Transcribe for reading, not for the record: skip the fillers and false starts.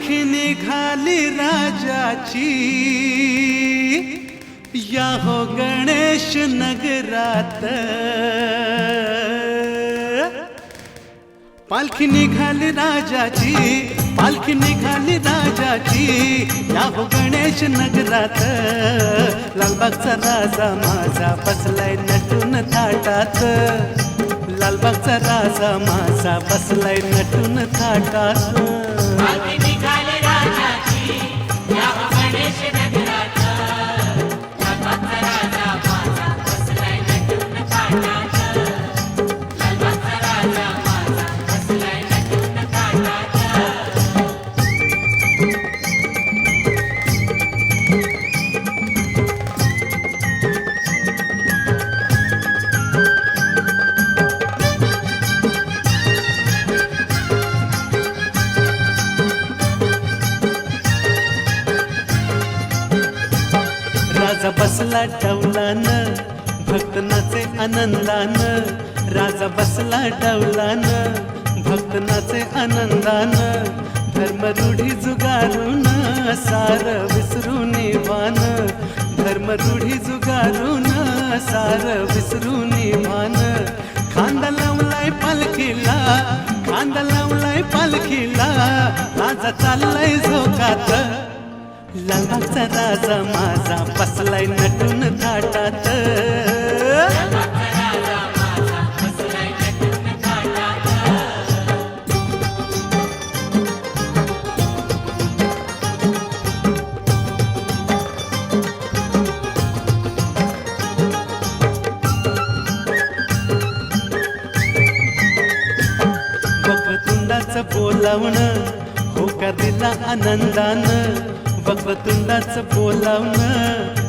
पालखी निघाली राजाची, या हो गणेश नगरात। पालखी निघाली राजाची, पालखी निघाली राजाची, या हो गणेश नगरात। लालबागचा राजा माझा बसलाय नटून थाटात, लालबागचा राजा माझा बसलाय नटून थाटात। पालखी निघाली राजाची, या हो गणेश नगरात। लालबागचा राजा माझा बसलाय नटून थाटात, लालबागचा राजा माझा बसलाय नटून थाटात। राजा बसला डौलान, भक्त नाचे आनंदान। राजा बसला डौलान, भक्त नाचे आनंदान। धर्म रूढी जुगारून सार विसरून भान, धर्म रूढी जुगारून सार विसरून भान। खांदा लावलाय पालखीला, खांदा लावलाय पालखीला, राजा चाललाय झोकात। लालबागचा राजा माझा बसलाय नटून थाटात, लालबागचा राजा माझा बसलाय नटून थाटात। वक्रतुंडाचं बोलावणं होकार दिला आनंदानं, वक्रतुंडाचं बोलावणं